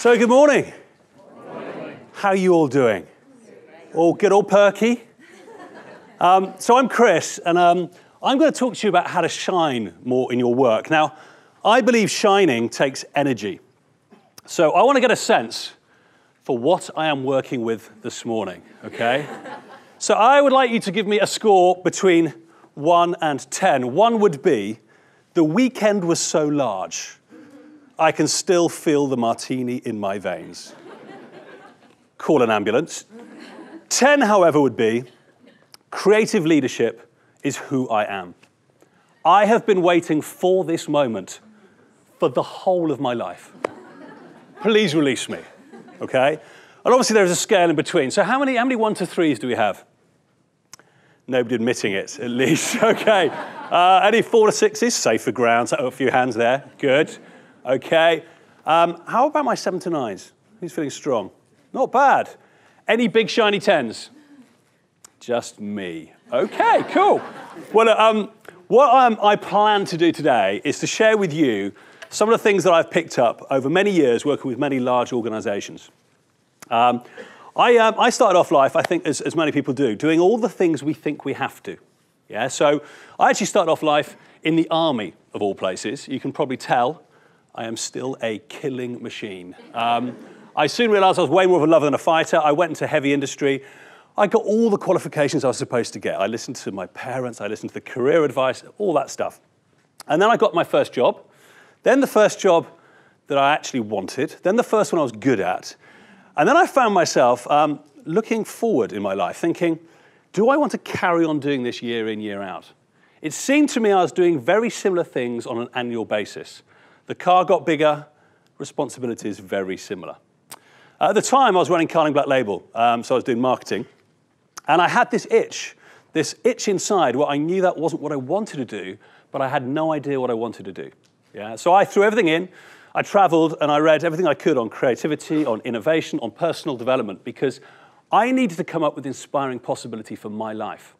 So good morning. How are you all doing? All good, all perky? So I'm Chris, and I'm going to talk to you about how to shine more in your work. Now, I believe shining takes energy. So I want to get a sense for what I am working with this morning, okay? So I would like you to give me a score between 1 and 10. 1 would be, the weekend was so large, I can still feel the martini in my veins. Call an ambulance. 10, however, would be, creative leadership is who I am. I have been waiting for this moment for the whole of my life. Please release me, okay? And obviously there is a scale in between. So how many 1 to 3s do we have? Nobody admitting it, at least, okay. Any 4 to 6s? Safer ground, so a few hands there, good. Okay, how about my 7 to 9s? Who's feeling strong? Not bad. Any big shiny 10s? Just me. Okay, cool. Well, what I plan to do today is to share with you some of the things that I've picked up over many years working with many large organizations. I started off life, I think, as many people do, doing all the things we think we have to. Yeah, so I actually started off life in the army, of all places. You can probably tell I am still a killing machine. I soon realized I was way more of a lover than a fighter. I went into heavy industry. I got all the qualifications I was supposed to get. I listened to my parents, I listened to the career advice, all that stuff. And then I got my first job, then the first job that I actually wanted, then the first one I was good at. And then I found myself looking forward in my life, thinking, do I want to carry on doing this year in, year out? It seemed to me I was doing very similar things on an annual basis. The car got bigger, responsibilities very similar. At the time, I was running Carling Black Label, so I was doing marketing. And I had this itch inside where I knew that wasn't what I wanted to do, but I had no idea what I wanted to do. Yeah? So I threw everything in. I traveled and I read everything I could on creativity, on innovation, on personal development, because I needed to come up with inspiring possibility for my life.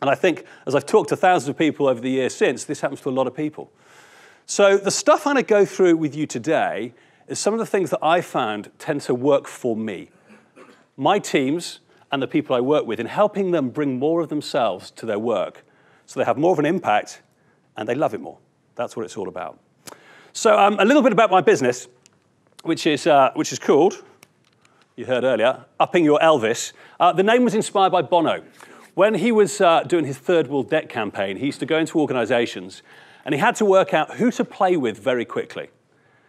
And I think, as I've talked to thousands of people over the years since, this happens to a lot of people. So the stuff I'm going to go through with you today is some of the things that I found tend to work for me, my teams, and the people I work with, in helping them bring more of themselves to their work so they have more of an impact and they love it more. That's what it's all about. So a little bit about my business, which is called, you heard earlier, Upping Your Elvis. The name was inspired by Bono. When he was doing his Third World Debt campaign, he used to go into organizations and he had to work out who to play with very quickly.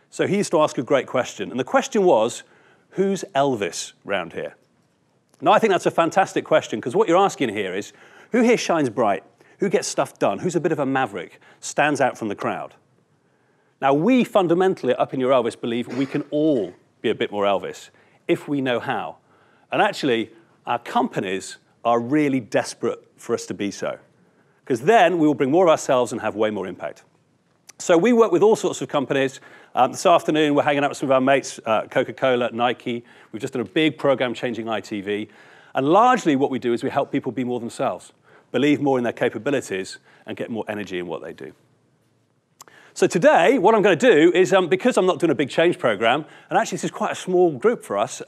So he used to ask a great question. And the question was, who's Elvis round here? Now, I think that's a fantastic question, because what you're asking here is, who here shines bright? Who gets stuff done? Who's a bit of a maverick? Stands out from the crowd? Now, we fundamentally at Upping Your Elvis believe we can all be a bit more Elvis if we know how. And actually, our companies are really desperate for us to be so, because then we will bring more of ourselves and have way more impact. So we work with all sorts of companies. This afternoon, we're hanging out with some of our mates, Coca-Cola, Nike. We've just done a big program changing ITV. And largely what we do is we help people be more themselves, believe more in their capabilities, and get more energy in what they do. So today, what I'm going to do is, because I'm not doing a big change program, and actually this is quite a small group for us,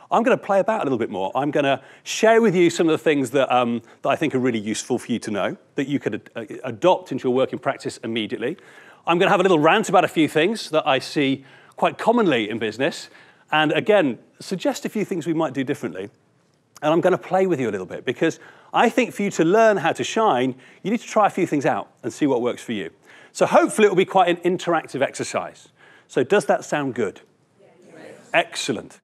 I'm going to play about a little bit more. I'm going to share with you some of the things that I think are really useful for you to know, that you could adopt into your working practice immediately. I'm going to have a little rant about a few things that I see quite commonly in business, and again, suggest a few things we might do differently. And I'm going to play with you a little bit, because I think for you to learn how to shine, you need to try a few things out and see what works for you. So hopefully it will be quite an interactive exercise. So does that sound good? Yes. Excellent.